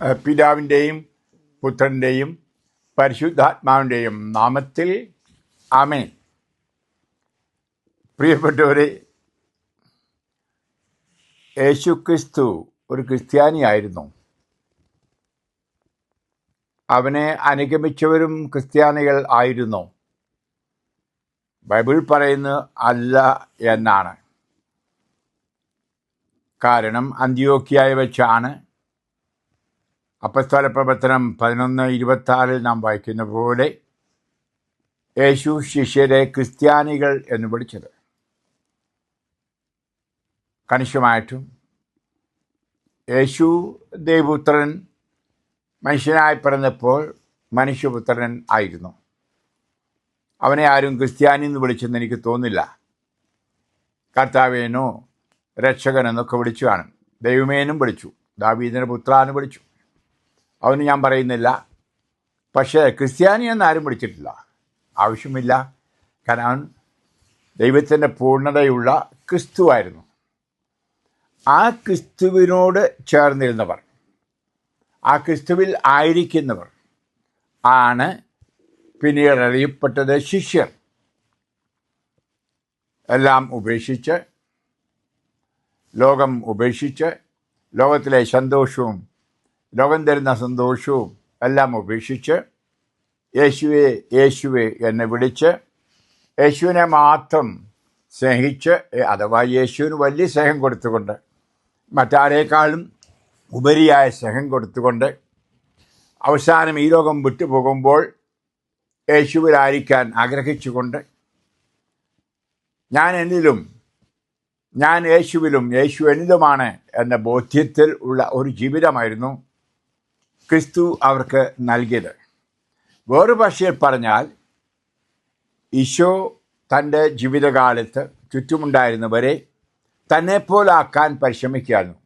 പിതാവിൻ്റെയും പുത്രൻ്റെയും പരിശുദ്ധാത്മാവിൻ്റെയും നാമത്തിൽ ആമേൻ. പ്രിയപ്പെട്ടവരെ, യേശുക്രിസ്തു ഒരു ക്രിസ്ത്യാനിയായിരുന്നു. അവനെ അനുഗമിച്ചവരും ക്രിസ്ത്യാനികൾ ആയിരുന്നു. ബൈബിൾ പറയുന്നത് അല്ല എന്നാണ്. കാരണം അന്ത്യോക്യയിൽ വെച്ചാണ് അപ്പസ്തോല പ്രവർത്തനം 11:26 നാം വായിക്കുന്ന പോലെ യേശു ശിഷ്യരെ ക്രിസ്ത്യാനികൾ എന്ന് വിളിച്ചത്. കണിശമായിട്ടും യേശു ദൈവപുത്രൻ മനുഷ്യനായി പിറന്നപ്പോൾ മനുഷ്യപുത്രൻ ആയിരുന്നു. അവനെ ആരും ക്രിസ്ത്യാനി എന്ന് വിളിച്ചെന്ന് എനിക്ക് തോന്നില്ല. കർത്താവേനോ രക്ഷകനെന്നൊക്കെ വിളിച്ചു കാണും. ദൈവമേനും വിളിച്ചു, ദാവീദിന്റെ പുത്രാന്ന് വിളിച്ചു. അവന് ഞാൻ പറയുന്നില്ല. പക്ഷേ ക്രിസ്ത്യാനി എന്നാരും വിളിച്ചിട്ടില്ല, ആവശ്യമില്ല. കാരണം അവൻ ദൈവത്തിൻ്റെ പൂർണ്ണതയുള്ള ക്രിസ്തുവായിരുന്നു. ആ ക്രിസ്തുവിനോട് ചേർന്നിരുന്നവർ, ആ ക്രിസ്തുവിൽ ആയിരിക്കുന്നവർ ആണ് പിന്നീട് അറിയപ്പെട്ടത് ശിഷ്യർ. എല്ലാം ഉപേക്ഷിച്ച്, ലോകം ഉപേക്ഷിച്ച്, ലോകത്തിലെ സന്തോഷവും ലോകം തരുന്ന സന്തോഷവും എല്ലാം ഉപേക്ഷിച്ച് യേശുവേ യേശുവേ എന്നെ വിളിച്ച് യേശുവിനെ മാത്രം സ്നേഹിച്ച്, അഥവാ യേശുവിന് വലിയ സ്നേഹം കൊടുത്തുകൊണ്ട്, മറ്റാരേക്കാളും ഉപരിയായ സ്നേഹം കൊടുത്തുകൊണ്ട്, അവസാനം ഈ ലോകം വിട്ടുപോകുമ്പോൾ യേശുവിലായിരിക്കാൻ ആഗ്രഹിച്ചുകൊണ്ട്, ഞാൻ എന്നിലും ഞാൻ യേശുവിലും യേശു എന്നിലുമാണ് എന്ന ബോധ്യത്തിൽ ഉള്ള ഒരു ജീവിതമായിരുന്നു ക്രിസ്തു അവർക്ക് നൽകിയത്. വേറൊരു ഭാഷയിൽ പറഞ്ഞാൽ, ഈശോ തൻ്റെ ജീവിതകാലത്ത് ചുറ്റുമുണ്ടായിരുന്നവരെ തന്നെപ്പോലാക്കാൻ പരിശ്രമിക്കുകയായിരുന്നു,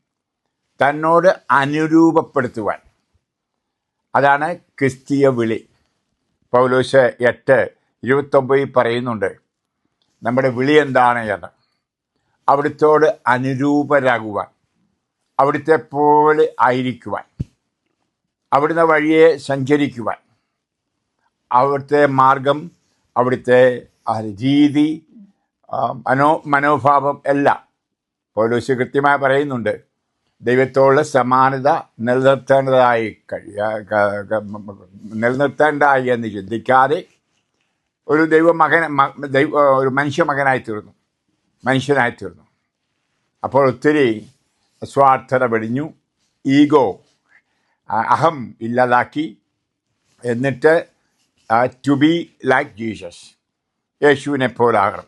തന്നോട് അനുരൂപപ്പെടുത്തുവാൻ. അതാണ് ക്രിസ്തീയ വിളി. പൗലോസ് 8:29 പറയുന്നുണ്ട് നമ്മുടെ വിളി എന്താണ് എന്ന്. അവിടുത്തോട് അനുരൂപരാകുവാൻ, അവിടുത്തെ പോലെ ആയിരിക്കുവാൻ, അവിടുത്തെ വഴിയെ സഞ്ചരിക്കുവാൻ, അവിടുത്തെ മാർഗം, അവിടുത്തെ രീതി, മനോഭാവം എല്ലാം പൗലോസ് കൃത്യമായി പറയുന്നുണ്ട്. ദൈവത്തോടുള്ള സമാനത നിലനിർത്തേണ്ടായി എന്ന് ചിന്തിക്കാതെ ഒരു ഒരു മനുഷ്യനായിത്തീർന്നു. അപ്പോൾ ഒത്തിരി സ്വാർത്ഥത വെടിഞ്ഞു, ഈഗോ, അഹം ഇല്ലാതാക്കി. എന്നിട്ട് ടു ബി ലൈക്ക് ജീസസ്, യേശുവിനെ പോലാകണം.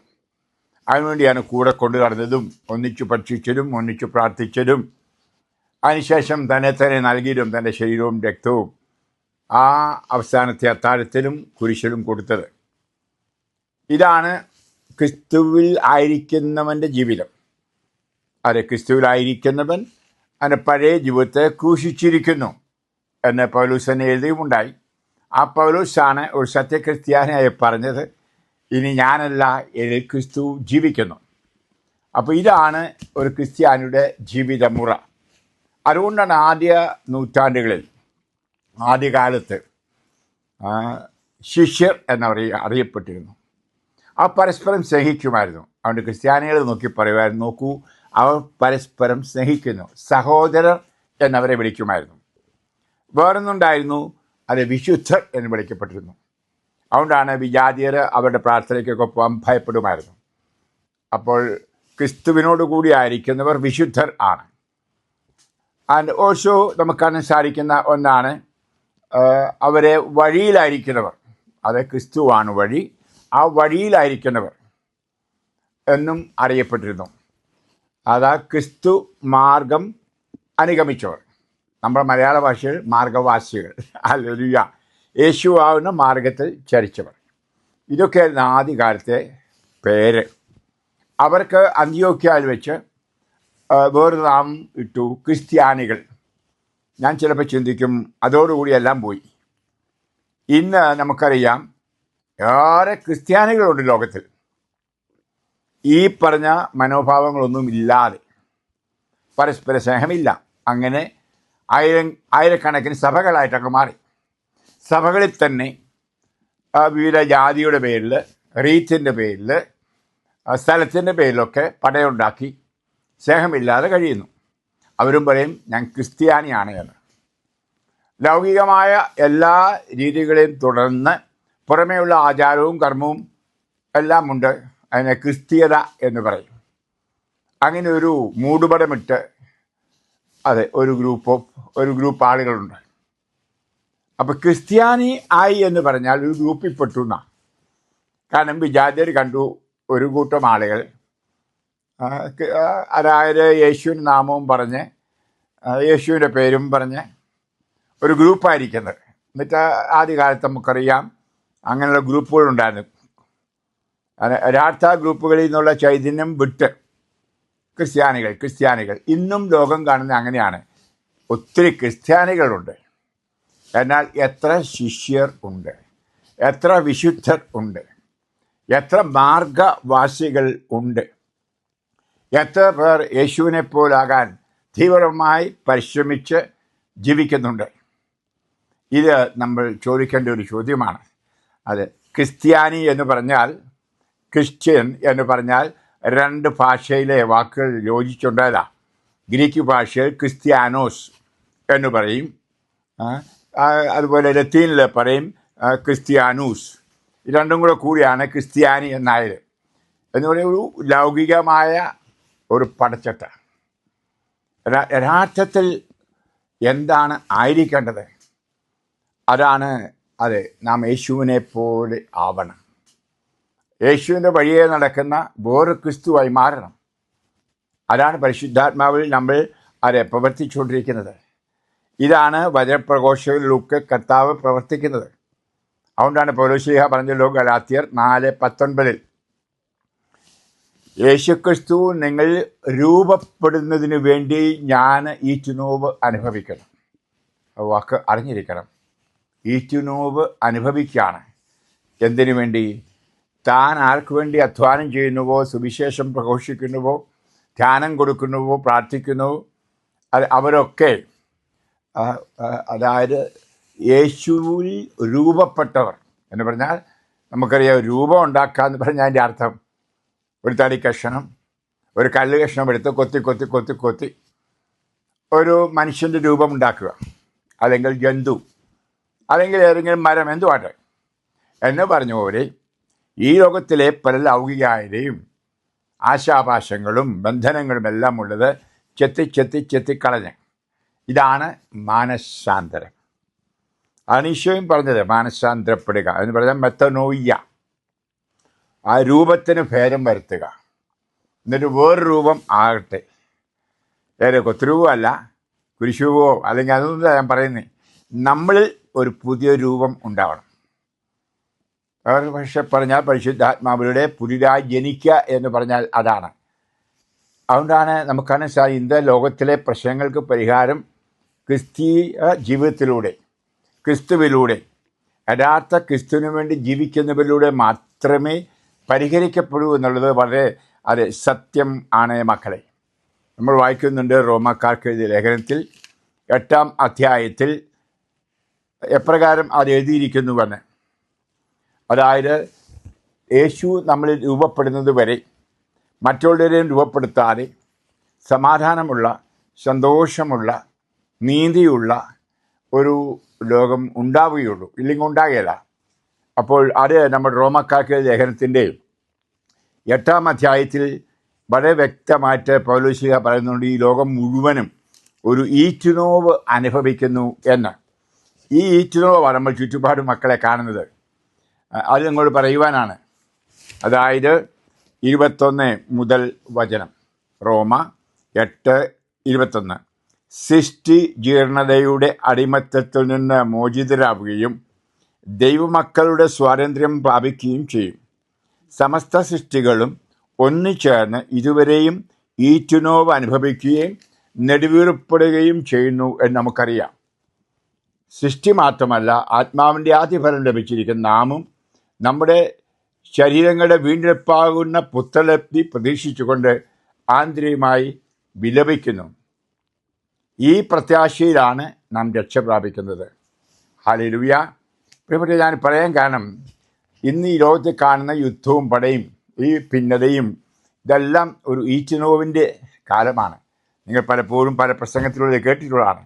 അതിനുവേണ്ടിയാണ് കൂടെ കൊണ്ടു നടന്നതും, ഒന്നിച്ചു ഭക്ഷിച്ചതും, ഒന്നിച്ചു പ്രാർത്ഥിച്ചതും, അതിനുശേഷം തന്നെ നൽകിയതും, തൻ്റെ ശരീരവും രക്തവും ആ അവസാനത്തെ അത്താഴത്തിലും കുരിശിലും കൊടുത്തത്. ഇതാണ് ക്രിസ്തുവിൽ ആയിരിക്കുന്നവൻ്റെ ജീവിതം. അത് ക്രിസ്തുവിലായിരിക്കുന്നവൻ അവൻ്റെ പഴയ ജീവിതത്തെ ക്രൂശിച്ചിരിക്കുന്നു എന്ന് പൗലോസിന് എഴുതിയുമുണ്ടായി. ആ പൗലോസാണ് ഒരു സത്യക്രിസ്ത്യാനിയായി പറഞ്ഞത്, ഇനി ഞാനല്ല, എന്നിൽ ക്രിസ്തു ജീവിക്കുന്നു. അപ്പോൾ ഇതാണ് ഒരു ക്രിസ്ത്യാനിയുടെ ജീവിതമുറ. അതുകൊണ്ടാണ് ആദ്യകാലത്ത് ശിഷ്യർ അറിയപ്പെട്ടിരുന്നു. ആ പരസ്പരം സ്നേഹിക്കുമായിരുന്നു. അതുകൊണ്ട് ക്രിസ്ത്യാനികൾ നോക്കി പറയുമായിരുന്നു, നോക്കൂ, അവർ പരസ്പരം സ്നേഹിക്കുന്നു, സഹോദരർ എന്നവരെ വിളിക്കുമായിരുന്നു. വേറൊന്നുണ്ടായിരുന്നു, അത് വിശുദ്ധർ എന്ന് വിളിക്കപ്പെട്ടിരുന്നു. അതുകൊണ്ടാണ് വിജാതിയർ അവരുടെ പ്രാർത്ഥനയ്ക്കൊക്കെ പോകാൻ ഭയപ്പെടുമായിരുന്നു. അപ്പോൾ ക്രിസ്തുവിനോട് കൂടി ആയിരിക്കുന്നവർ വിശുദ്ധർ ആണ്. ആൻഡ് ഓൾസോ നമുക്ക് കാണാൻ സാധിക്കുന്ന ഒന്നാണ്, അവരെ വഴിയിലായിരിക്കുന്നവർ, അത് ക്രിസ്തുവാണ് വഴി, ആ വഴിയിലായിരിക്കുന്നവർ എന്നും അറിയപ്പെട്ടിരുന്നു. അതാ ക്രിസ്തു മാർഗം അനുഗമിച്ചവർ, നമ്മുടെ മലയാള ഭാഷയിൽ മാർഗവാസികൾ. ഹല്ലേലൂയ. യേശു ആവുന്ന മാർഗത്തിൽ ചരിച്ചവർ. ഇതൊക്കെയായിരുന്നു ആദ്യകാലത്തെ പേര്. അവർക്ക് അന്ത്യോക്യയിൽ വെച്ച് വേറൊരു നാമം ഇട്ടു, ക്രിസ്ത്യാനികൾ. ഞാൻ ചിലപ്പോൾ ചിന്തിക്കും, അതോടുകൂടി എല്ലാം പോയി. ഇന്ന് നമുക്കറിയാം, ഏറെ ക്രിസ്ത്യാനികളുണ്ട് ലോകത്തിൽ. ഈ പറഞ്ഞ മനോഭാവങ്ങളൊന്നും ഇല്ലാതെ, പരസ്പര സ്നേഹമില്ല, അങ്ങനെ ആയിരക്കണക്കിന് സഭകളായിട്ടൊക്കെ മാറി. സഭകളിൽ തന്നെ വിവിധ ജാതിയുടെ പേരിൽ, റീത്തിൻ്റെ പേരിൽ, സ്ഥലത്തിൻ്റെ പേരിലൊക്കെ പടയുണ്ടാക്കി സ്നേഹമില്ലാതെ കഴിയുന്നു. അവരും പറയും ഞാൻ ക്രിസ്ത്യാനിയാണ് എന്ന്. ലൗകികമായ എല്ലാ രീതികളെയും തുടർന്ന് പുറമേയുള്ള ആചാരവും കർമ്മവും എല്ലാം ഉണ്ട്. അതിനെ ക്രിസ്തീയത എന്ന് പറയും. അങ്ങനെ ഒരു മൂടുപടമിട്ട് ഒരു ഗ്രൂപ്പ് ആളുകളുണ്ട്. അപ്പോൾ ക്രിസ്ത്യാനി ആയി എന്ന് പറഞ്ഞാൽ ഒരു ഗ്രൂപ്പിൽ പെട്ടു എന്നാണ്. കാരണം വിജാതിയർ കണ്ടു ഒരു കൂട്ടം ആളുകൾ, അതായത് യേശുവിൻ്റെ നാമവും പറഞ്ഞ് യേശുവിൻ്റെ പേരും പറഞ്ഞ് ഒരു ഗ്രൂപ്പായിരിക്കുന്നത്. എന്നിട്ട് ആദ്യകാലത്ത് നമുക്കറിയാം അങ്ങനെയുള്ള ഗ്രൂപ്പുകളുണ്ടായിരുന്നു. യഥാർത്ഥ ഗ്രൂപ്പുകളിൽ നിന്നുള്ള ചൈതന്യം വിട്ട് ക്രിസ്ത്യാനികൾ ഇന്നും ലോകം കാണുന്നത് അങ്ങനെയാണ്. ഒത്തിരി ക്രിസ്ത്യാനികളുണ്ട്, എന്നാൽ എത്ര ശിഷ്യർ ഉണ്ട്, എത്ര വിശുദ്ധർ ഉണ്ട്, എത്ര മാർഗവാസികൾ ഉണ്ട്, എത്ര പേർ യേശുവിനെ പോലാകാൻ തീവ്രമായി പരിശ്രമിച്ച് ജീവിക്കുന്നുണ്ട്. ഇത് നമ്മൾ ചോദിക്കേണ്ട ഒരു ചോദ്യമാണ്. ക്രിസ്ത്യാനി എന്ന് പറഞ്ഞാൽ, ക്രിസ്ത്യൻ എന്ന് പറഞ്ഞാൽ രണ്ട് ഭാഷയിലെ വാക്കുകൾ യോജിച്ചുണ്ടായതാണ്. ഗ്രീക്ക് ഭാഷയിൽ ക്രിസ്ത്യാനോസ് എന്ന് പറയും, അതുപോലെ ലത്തീനിൽ പറയും ക്രിസ്ത്യാനൂസ്. രണ്ടും കൂടെ കൂടിയാണ് ക്രിസ്ത്യാനി എന്നായത്. എന്ന് പറയുന്ന ഒരു ലൗകികമായ ഒരു പടച്ചട്ട. യഥാർത്ഥത്തിൽ എന്താണ് ആയിരിക്കേണ്ടത്? അതാണ് നാം യേശുവിനെ പോലെ ആവണം. യേശുവിൻ്റെ വഴിയെ നടക്കുന്ന വേറെ ക്രിസ്തുവായി മാറണം. അതാണ് പരിശുദ്ധാത്മാവിൽ നമ്മൾ പ്രവർത്തിച്ചുകൊണ്ടിരിക്കുന്നത്. ഇതാണ് വചനപ്രഘോഷങ്ങളിലൊക്കെ കർത്താവ് പ്രവർത്തിക്കുന്നത്. അതുകൊണ്ടാണ് പൗലോസ്ലീഹ പറഞ്ഞല്ലോ ഗലാത്യർ 4:19 യേശുക്രിസ്തു നിങ്ങൾ രൂപപ്പെടുന്നതിന് വേണ്ടി ഞാൻ ഈറ്റുനോവ് അനുഭവിക്കണം. വാക്ക് അറിഞ്ഞിരിക്കണം. ഈറ്റുനോവ് അനുഭവിക്കുകയാണ്. എന്തിനു വേണ്ടി? താൻ ആർക്ക് വേണ്ടി അധ്വാനം ചെയ്യുന്നുവോ, സുവിശേഷം പ്രഘോഷിക്കുന്നുവോ, ധ്യാനം കൊടുക്കുന്നുവോ, പ്രാർത്ഥിക്കുന്നുവോ, അവരൊക്കെ അതായത് യേശുവിൽ രൂപപ്പെട്ടവർ എന്ന് പറഞ്ഞാൽ നമുക്കറിയാം. രൂപം ഉണ്ടാക്കുക എന്ന് പറഞ്ഞാൽ അതിൻ്റെ അർത്ഥം ഒരു തടി കഷ്ണം, ഒരു കല്ല് കഷ്ണം എടുത്ത് കൊത്തി കൊത്തി കൊത്തി കൊത്തി ഒരു മനുഷ്യൻ്റെ രൂപം ഉണ്ടാക്കുക, അല്ലെങ്കിൽ ജന്തു, അല്ലെങ്കിൽ ഏതെങ്കിലും മരം, എന്തുവാട്ടെ എന്ന് പറഞ്ഞ പോലെ ഈ ലോകത്തിലെ പല ലൗകികതയും ആശാപാശങ്ങളും ബന്ധനങ്ങളും എല്ലാം ഉള്ളത് ചെത്തിക്കളഞ്ഞ്. ഇതാണ് മാനസാന്തരം. ഈശോയും പറഞ്ഞത് മാനസാന്തരപ്പെടുക എന്ന് പറഞ്ഞാൽ മെത്തനോയ്യ, ആ രൂപത്തിന് ഭേദം വരുത്തുക, എന്നിട്ട് വേറൊരു രൂപം ആകട്ടെ. കൊത്തുരൂപമല്ല, കുരിശുരൂപമോ അല്ലെങ്കിൽ അതൊന്നും ഞാൻ പറയുന്നത്. നമ്മളിൽ ഒരു പുതിയ രൂപം ഉണ്ടാവണം. അവർ പക്ഷെ പറഞ്ഞാൽ പരിശുദ്ധാത്മാവിലൂടെ പുതിയതായി ജനിക്കുക എന്ന് പറഞ്ഞാൽ അതാണ്. അതുകൊണ്ടാണ് നമുക്കാണ് ഇന്ന് ലോകത്തിലെ പ്രശ്നങ്ങൾക്ക് പരിഹാരം ക്രിസ്തീയ ജീവിതത്തിലൂടെ, ക്രിസ്തുവിലൂടെ, യഥാർത്ഥ ക്രിസ്തുവിന് വേണ്ടി ജീവിക്കുന്നവരിലൂടെ മാത്രമേ പരിഹരിക്കപ്പെടൂ എന്നുള്ളത് വളരെ സത്യം ആണ് മക്കളെ. നമ്മൾ വായിക്കുന്നുണ്ട് റോമാക്കാർക്ക് എഴുതിയ ലേഖനത്തിൽ 8-ാം അധ്യായത്തിൽ എപ്രകാരം അത് എഴുതിയിരിക്കുന്നുവെന്ന്. അതായത് യേശു നമ്മളിൽ രൂപപ്പെടുന്നത് വരെ മറ്റുള്ളവരെയും രൂപപ്പെടുത്താതെ സമാധാനമുള്ള, സന്തോഷമുള്ള, നീതിയുള്ള ഒരു ലോകം ഉണ്ടാവുകയുള്ളൂ, ഇല്ലെങ്കിൽ ഉണ്ടാകുകയില്ല. അപ്പോൾ അത് നമ്മുടെ റോമക്കാർക്ക് ലേഖനത്തിൻ്റെ 8-ാം അധ്യായത്തിൽ വളരെ വ്യക്തമായിട്ട് പൗലോസ്ലീഹ പറയുന്നുണ്ട്. ഈ ലോകം മുഴുവനും ഒരു ഈറ്റുനോവ് അനുഭവിക്കുന്നു എന്ന്. ഈ ഈറ്റുനോവാണ് നമ്മൾ ചുറ്റുപാട് മക്കളെ കാണുന്നത്. അത് നിങ്ങളോട് പറയുവാനാണ്. അതായത് 21 മുതൽ വചനം, റോമ 8:21 സൃഷ്ടി ജീർണതയുടെ അടിമത്തത്തിൽ നിന്ന് മോചിതരാവുകയും ദൈവമക്കളുടെ സ്വാതന്ത്ര്യം പ്രാപിക്കുകയും ചെയ്യും. സമസ്ത സൃഷ്ടികളും ഒന്നിച്ചേർന്ന് ഇതുവരെയും ഈറ്റുനോവ് അനുഭവിക്കുകയും നെടുവീർപ്പെടുകയും ചെയ്യുന്നു എന്ന് നമുക്കറിയാം. സൃഷ്ടി മാത്രമല്ല, ആത്മാവിൻ്റെ ആദ്യഫലം ലഭിച്ചിരിക്കുന്ന നാമും നമ്മുടെ ശരീരങ്ങളുടെ വീണ്ടെടുപ്പാകുന്ന പുത്രലബ്ധി പ്രതീക്ഷിച്ചുകൊണ്ട് ആന്തരികമായി വിലപിക്കുന്നു. ഈ പ്രത്യാശയിലാണ് നാം രക്ഷ പ്രാപിക്കുന്നത്. ഹല്ലേലൂയ. പ്രിയപ്പെട്ട, ഞാൻ പറയാൻ കാരണം, ഇന്ന് ഈ ലോകത്ത് കാണുന്ന യുദ്ധവും പടയും ഈ ഭിന്നതയും ഇതെല്ലാം ഒരു ഈറ്റുനോവിൻ്റെ കാലമാണ്. നിങ്ങൾ പലപ്പോഴും പല പ്രസംഗത്തിലൂടെ കേട്ടിട്ടുള്ളതാണ്.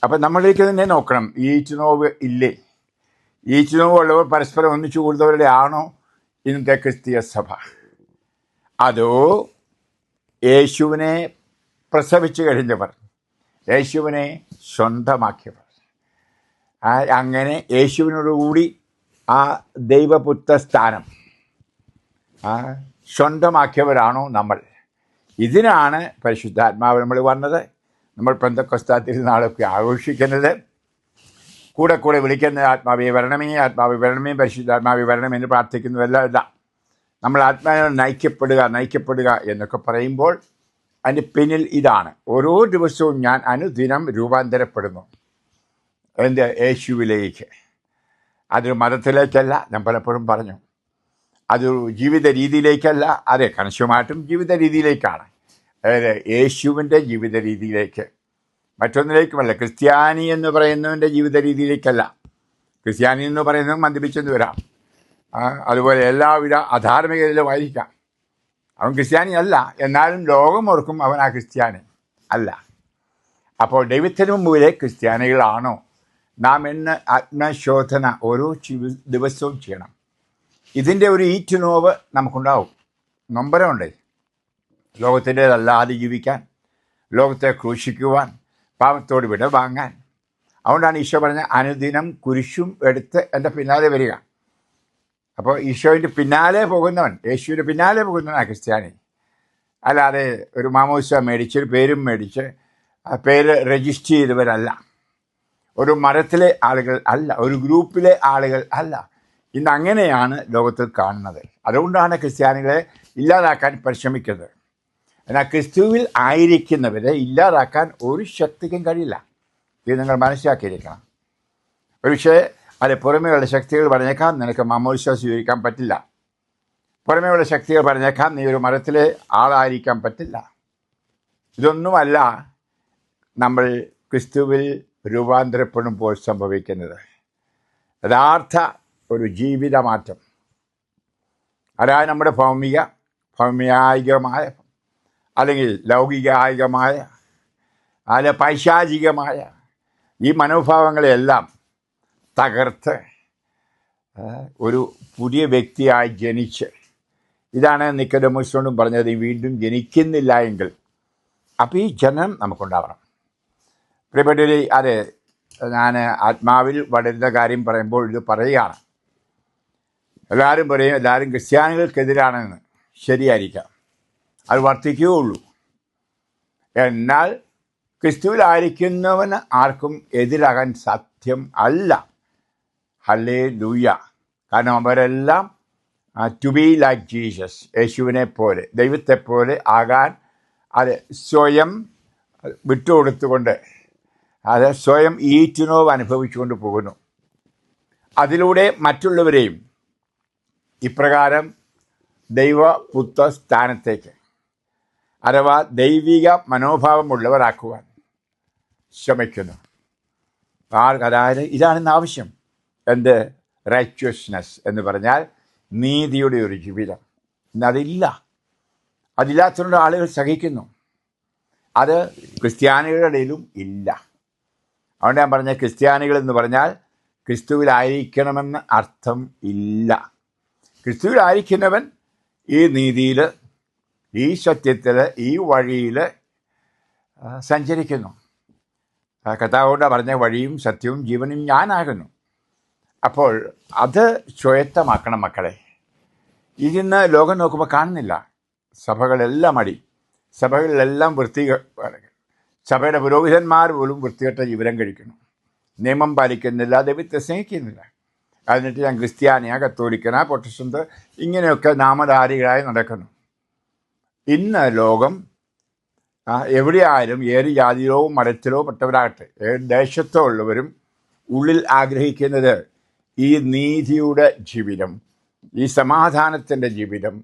അപ്പം നമ്മളിലേക്ക് തന്നെ നോക്കണം, ഈ ഈറ്റുനോവ് ഇല്ലേ? ഈ ഈറ്റുനോവ് ഉള്ളവർ പരസ്പരം ഒന്നിച്ചു കൂടുന്നവരുടെ ആണോ ഇന്നത്തെ ക്രിസ്തീയ സഭ? അതോ യേശുവിനെ പ്രസവിച്ചു കഴിഞ്ഞവർ, യേശുവിനെ സ്വന്തമാക്കിയവർ, അങ്ങനെ യേശുവിനോടുകൂടി ആ ദൈവപുത്ര സ്ഥാനം സ്വന്തമാക്കിയവരാണോ നമ്മൾ? ഇതിനാണ് പരിശുദ്ധാത്മാവ് നമ്മൾ വന്നത്. നമ്മൾ പെന്തക്കോസ്താ തിരുനാളൊക്കെ ആഘോഷിക്കുന്നത്. കൂടെ കൂടെ വിളിക്കുന്ന ആത്മാവേ വരണമേ, ആത്മാവേ വരണമേ, പരിശുദ്ധാത്മാവേ വരണമേ എന്ന് പ്രാർത്ഥിക്കുന്നതല്ല. നമ്മൾ ആത്മാവിനെ നയിക്കപ്പെടുക എന്നൊക്കെ പറയുമ്പോൾ അതിൻ്റെ പിന്നിൽ ഇതാണ്: ഓരോ ദിവസവും ഞാൻ അനുദിനം രൂപാന്തരപ്പെടുന്നു എൻ്റെ യേശുവിലേക്ക്. അതൊരു മതത്തിലേക്കല്ല, ഞാൻ പലപ്പോഴും പറഞ്ഞു. അതൊരു ജീവിത രീതിയിലേക്കല്ല, അതെ, കണിശമായിട്ടും ജീവിത രീതിയിലേക്കാണ്. അതായത് യേശുവിൻ്റെ ജീവിത രീതിയിലേക്ക്, മറ്റൊന്നിലേക്കുമല്ല. ക്രിസ്ത്യാനി എന്ന് പറയുന്നവൻ്റെ ജീവിത രീതിയിലേക്കല്ല. ക്രിസ്ത്യാനി എന്ന് പറയുന്നത് മദ്യപിച്ചെന്ന് വരാം, അതുപോലെ എല്ലാവിധ അധാർമികതയിലും ആയിരിക്കാം. അവൻ ക്രിസ്ത്യാനി അല്ല, എന്നാലും ലോകം ഓർക്കും അവൻ ആ ക്രിസ്ത്യാനി അല്ല. അപ്പോൾ ദൈവത്തിന് മുമ്പിലെ ക്രിസ്ത്യാനികളാണോ നാം എന്ന് ആത്മശോധന ഓരോ ദിവസവും ചെയ്യണം. ഇതിൻ്റെ ഒരു ഈറ്റുനോവ് നമുക്കുണ്ടാവും. നൊമ്പരമുണ്ട് ലോകത്തിൻ്റേതല്ലാതെ ജീവിക്കാൻ, ലോകത്തെ ക്രൂശിക്കുവാൻ, പാപത്തോട് വിട വാങ്ങാൻ. അതുകൊണ്ടാണ് ഈശോ പറഞ്ഞ അനുദിനം കുരിശും എടുത്ത് എൻ്റെ പിന്നാലെ വരിക. അപ്പോൾ ഈശോയുടെ പിന്നാലെ പോകുന്നവൻ, യേശുവിൻ്റെ പിന്നാലെ പോകുന്നവനാണ് ക്രിസ്ത്യാനി. അല്ലാതെ ഒരു മാമോദിസ മേടിച്ച് ഒരു പേരും മേടിച്ച് ആ പേര് രജിസ്റ്റർ ചെയ്തവരല്ല, ഒരു മരത്തിലെ ആളുകൾ അല്ല, ഒരു ഗ്രൂപ്പിലെ ആളുകൾ അല്ല. ഇന്ന് അങ്ങനെയാണ് ലോകത്തിൽ കാണുന്നത്. അതുകൊണ്ടാണ് ക്രിസ്ത്യാനികളെ ഇല്ലാതാക്കാൻ പരിശ്രമിക്കുന്നത്. എന്നാൽ ക്രിസ്തുവിൽ ആയിരിക്കുന്നവരെ ഇല്ലാതാക്കാൻ ഒരു ശക്തിക്കും കഴിയില്ല. ഇത് നിങ്ങൾ മനസ്സിലാക്കിയിരിക്കണം. പക്ഷേ അത് പുറമേയുള്ള ശക്തികൾ പറഞ്ഞേക്കാം നിനക്ക് മാമോദിസ സ്വീകരിക്കാൻ പറ്റില്ല, പുറമേയുള്ള ശക്തികൾ പറഞ്ഞേക്കാം നീ ഒരു മരത്തിലെ ആളായിരിക്കാൻ പറ്റില്ല. ഇതൊന്നുമല്ല നമ്മൾ ക്രിസ്തുവിൽ രൂപാന്തരപ്പെടുമ്പോൾ സംഭവിക്കുന്നത്. യഥാർത്ഥ ഒരു ജീവിതമാറ്റം. അതായത് നമ്മുടെ ഭൗമികായികമായ അല്ലെങ്കിൽ ലൗകികായികമായ അല്ല പൈശാചികമായ ഈ മനോഭാവങ്ങളെല്ലാം തകർത്ത് ഒരു പുതിയ വ്യക്തിയായി ജനിച്ച്, ഇതാണ് നിക്കോദെമോസിനോടും പറഞ്ഞത്, വീണ്ടും ജനിക്കുന്നില്ല എങ്കിൽ അപ്പോൾ ഈ ജനനം നമുക്കുണ്ടാവണം. പ്രിയപ്പെട്ടവരെ, അതെ, ഞാൻ ആത്മാവിൽ വളരുന്ന കാര്യം പറയുമ്പോൾ ഇത് പറയുകയാണ്. എല്ലാവരും പറയും എല്ലാവരും ക്രിസ്ത്യാനികൾക്കെതിരാണെന്ന്. ശരിയായിരിക്കാം, അത് വർദ്ധിക്കുകയുള്ളൂ. എന്നാൽ ക്രിസ്തുവിലായിരിക്കുന്നവന് ആർക്കും എതിരാകാൻ സാധ്യം അല്ല. ഹല്ലേലൂയ. കാരണം അവരെല്ലാം ടു ബി ലൈക്ക് ജീസസ്, യേശുവിനെ പോലെ, ദൈവത്തെപ്പോലെ ആകാൻ അത് സ്വയം വിട്ടുകൊടുത്തുകൊണ്ട്, അത് സ്വയം ഈറ്റുനോവ് അനുഭവിച്ചുകൊണ്ട് പോകുന്നു. അതിലൂടെ മറ്റുള്ളവരെയും ഇപ്രകാരം ദൈവപുത്ര സ്ഥാനത്തേക്ക് അഥവാ ദൈവിക മനോഭാവമുള്ളവരാക്കുവാൻ ശ്രമിക്കുന്നു. അതായത് ഇതാണ് ഇന്ന് ആവശ്യം. എന്ത്? റൈച്വസ്നെസ് എന്ന് പറഞ്ഞാൽ നീതിയുടെ ഒരു ജീവിതം. ഇന്നതില്ല. അതില്ലാത്തതുകൊണ്ട് ആളുകൾ സഹിക്കുന്നു. അത് ക്രിസ്ത്യാനികളുടെ ഇടയിലും ഇല്ല. അതുകൊണ്ട് ഞാൻ പറഞ്ഞ ക്രിസ്ത്യാനികൾ എന്ന് പറഞ്ഞാൽ ക്രിസ്തുവിലായിരിക്കണമെന്ന് അർത്ഥം ഇല്ല. ക്രിസ്തുവിലായിരിക്കുന്നവൻ ഈ നീതിയിൽ, ഈ സത്യത്തിൽ, ഈ വഴിയിൽ സഞ്ചരിക്കുന്നു. കർത്താവോട് പറഞ്ഞ വഴിയും സത്യവും ജീവനും ഞാനാകുന്നു. അപ്പോൾ അത് സ്വായത്തമാക്കണം മക്കളെ. ഇതിന്ന് ലോകം നോക്കുമ്പോൾ കാണുന്നില്ല. സഭകളെല്ലാം സഭകളിലെല്ലാം സഭയുടെ പുരോഹിതന്മാർ പോലും വൃത്തികെട്ട ജീവിതം കഴിക്കുന്നു, നിയമം പാലിക്കുന്നില്ല, ദൈവത്തെ സ്നേഹിക്കുന്നില്ല. എന്നിട്ട് ഞാൻ ക്രിസ്ത്യാനിയാ, കത്തോലിക്കനാ, പ്രൊട്ടസ്റ്റന്റ്, ഇങ്ങനെയൊക്കെ നാമധാരികളായി നടക്കുന്നു. ഇന്ന് ലോകം എവിടെയായാലും ഏത് ജാതിയിലോ മതത്തിലോ പെട്ടവരാകട്ടെ, ഏത് ദേശത്തോ ഉള്ളവരും ഉള്ളിൽ ആഗ്രഹിക്കുന്നത് ഈ നീതിയുടെ ജീവിതം, ഈ സമാധാനത്തിൻ്റെ ജീവിതം,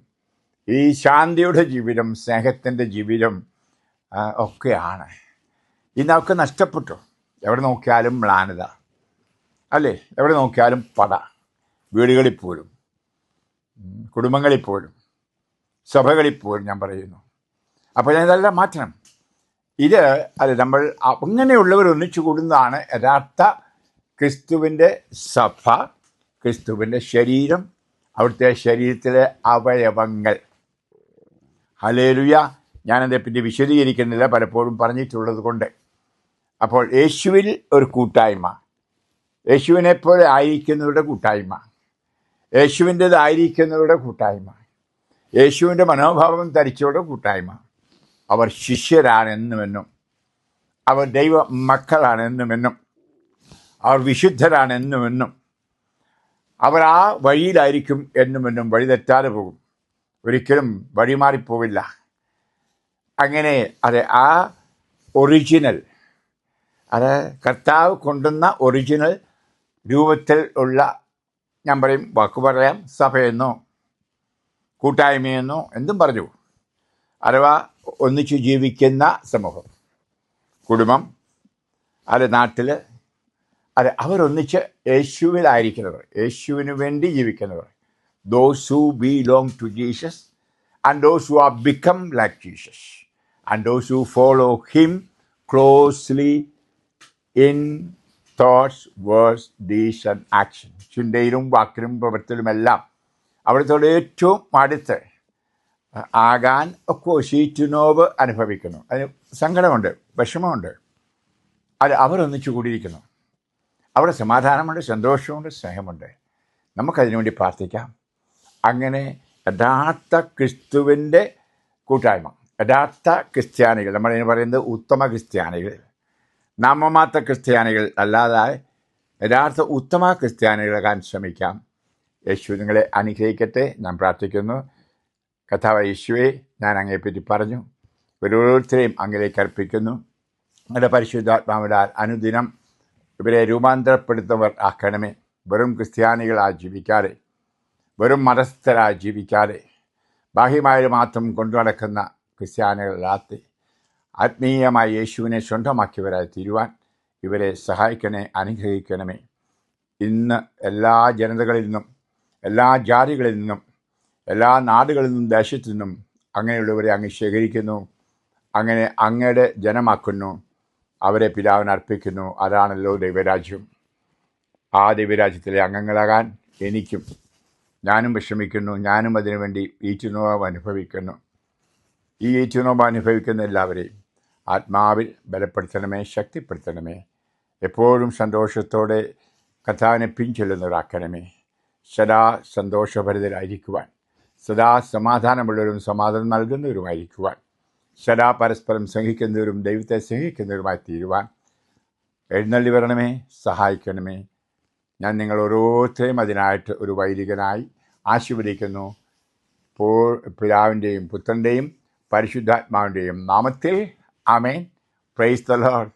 ഈ ശാന്തിയുടെ ജീവിതം, സ്നേഹത്തിൻ്റെ ജീവിതം ഒക്കെയാണ്. ഇന്നൊക്കെ നഷ്ടപ്പെട്ടു. എവിടെ നോക്കിയാലും മ്ലാനത, അല്ലേ? എവിടെ നോക്കിയാലും പട, വീടുകളിൽ പോലും, കുടുംബങ്ങളിൽ പോലും, സഭകളിൽ പോലും ഞാൻ പറയുന്നു. അപ്പോൾ ഞാൻ ഇതെല്ലാം മാറ്റണം. അത് നമ്മൾ അങ്ങനെയുള്ളവർ ഒന്നിച്ചു കൂടുന്നതാണ് യഥാർത്ഥ ക്രിസ്തുവിൻ്റെ സഭ, ക്രിസ്തുവിൻ്റെ ശരീരം, അവിടുത്തെ ശരീരത്തിലെ അവയവങ്ങൾ. ഹല്ലേലൂയ. ഞാനതേപ്പറ്റി വിശദീകരിക്കുന്നില്ല, പലപ്പോഴും പറഞ്ഞിട്ടുള്ളത് കൊണ്ട്. അപ്പോൾ യേശുവിൽ ഒരു കൂട്ടായ്മ, യേശുവിനെ പോലെ ആയിരിക്കുന്നവരുടെ കൂട്ടായ്മ, യേശുവിൻ്റെതായിരിക്കുന്നവരുടെ കൂട്ടായ്മ, യേശുവിൻ്റെ മനോഭാവം ധരിച്ചവരുടെ കൂട്ടായ്മ. അവർ ശിഷ്യരാണെന്നുമെന്നും അവർ ദൈവ മക്കളാണെന്നുമെന്നും അവർ വിശുദ്ധരാണെന്നുമെന്നും അവർ ആ വഴിയിലായിരിക്കും എന്നുമെന്നും വഴി തെറ്റാതെ പോകും. ഒരിക്കലും വഴിമാറിപ്പോവില്ല. അങ്ങനെ ആ ഒറിജിനൽ, കർത്താവ് കൊണ്ടുവന്ന ഒറിജിനൽ രൂപത്തിൽ ഉള്ള, ഞാൻ പറയും, വാക്ക് പറയാം, സഭയെന്നോ കൂട്ടായ്മയെന്നോ എന്തും പറഞ്ഞു, അഥവാ ഒന്നിച്ചു ജീവിക്കുന്ന സമൂഹം, കുടുംബം, നാട്ടിൽ, അവരൊന്നിച്ച് യേശുവിലായിരിക്കുന്നവർ, യേശുവിന് വേണ്ടി ജീവിക്കുന്നവർ. Those who belong to Jesus and those who have become like Jesus and those who follow him closely in thoughts, words, deeds and action. ചിന്തയിലും വാക്കിലും പ്രവൃത്തിയിലുമെല്ലാം അവിടുത്തോട് ഏറ്റവും അടുത്ത് ആകാൻ ഒക്കോശീറ്റുനോവ് അനുഭവിക്കുന്നു. അതിന് സങ്കടമുണ്ട്, വിഷമമുണ്ട്. അവരൊന്നിച്ചു കൂടിയിരിക്കുന്നു. അവിടെ സമാധാനമുണ്ട്, സന്തോഷമുണ്ട്, സ്നേഹമുണ്ട്. നമുക്കതിനു വേണ്ടി പ്രാർത്ഥിക്കാം. അങ്ങനെ യഥാർത്ഥ ക്രിസ്തുവിൻ്റെ കൂട്ടായ്മ, യഥാർത്ഥ ക്രിസ്ത്യാനികൾ, നമ്മളിന് പറയുന്നത് ഉത്തമ ക്രിസ്ത്യാനികൾ, നാമമാത്ര ക്രിസ്ത്യാനികൾ അല്ലാതെ യഥാർത്ഥ ഉത്തമ ക്രിസ്ത്യാനികളാകാൻ ശ്രമിക്കാം. യേശു നിങ്ങളെ അനുഗ്രഹിക്കട്ടെ. ഞാൻ പ്രാർത്ഥിക്കുന്നു. കർത്താവായ യേശുവേ, ഞാൻ അങ്ങയെപ്പറ്റി പറഞ്ഞു, ഓരോരുത്തരെയും അങ്ങിലേക്ക് അർപ്പിക്കുന്നു. അങ്ങയുടെ പരിശുദ്ധാത്മാവിനാൽ അനുദിനം ഇവരെ രൂപാന്തരപ്പെടുത്തുന്നവർ ആക്കണമേ. വെറും ക്രിസ്ത്യാനികളായി ജീവിക്കാതെ, വെറും മതസ്ഥരായി ജീവിക്കാതെ, ബാഹ്യമായി മാത്രം കൊണ്ടു നടക്കുന്ന ക്രിസ്ത്യാനികളാത്തി ആത്മീയമായി യേശുവിനെ സ്വന്തമാക്കിയവരായി തീരുവാൻ ഇവരെ സഹായിക്കണേ, അനുഗ്രഹിക്കണമേ. ഇന്ന് എല്ലാ ജനതകളിൽ നിന്നും, എല്ലാ ജാതികളിൽ നിന്നും, എല്ലാ നാടുകളിൽ നിന്നും, ദേശത്തു നിന്നും അങ്ങനെയുള്ളവരെ അങ്ങ് ശേഖരിക്കുന്നു, അങ്ങനെ അങ്ങയുടെ ജനമാക്കുന്നു, അവരെ പിതാവിന് അർപ്പിക്കുന്നു. അതാണല്ലോ ദൈവരാജ്യം. ആ ദൈവരാജ്യത്തിലെ അംഗങ്ങളാകാൻ ഞാനും വിഷമിക്കുന്നു. ഞാനും അതിനുവേണ്ടി ഈറ്റുനോവ് അനുഭവിക്കുന്നു. ഈ ഈറ്റുനോവ് അനുഭവിക്കുന്ന എല്ലാവരെയും ആത്മാവിൽ ബലപ്പെടുത്തണമേ, ശക്തിപ്പെടുത്തണമേ. എപ്പോഴും സന്തോഷത്തോടെ കർത്താവിനെ പിൻചൊല്ലുന്നവരാക്കണമേ. സദാ സന്തോഷഭരിതരായിരിക്കുവാൻ, സദാ സമാധാനമുള്ളവരും സമാധാനം നൽകുന്നവരുമായിരിക്കുവാൻ, സദാ പരസ്പരം സ്നേഹിക്കുന്നവരും ദൈവത്തെ സ്നേഹിക്കുന്നവരുമായി തീരുവാൻ എഴുന്നള്ളി വരണമേ, സഹായിക്കണമേ. ഞാൻ നിങ്ങൾ ഓരോരുത്തരെയും അതിനായിട്ട് ഒരു വൈദികനായി ആശീർവദിക്കുന്നു. പിതാവിൻ്റെയും പുത്രൻ്റെയും പരിശുദ്ധാത്മാവിൻ്റെയും നാമത്തിൽ ആമേൻ. Praise the Lord.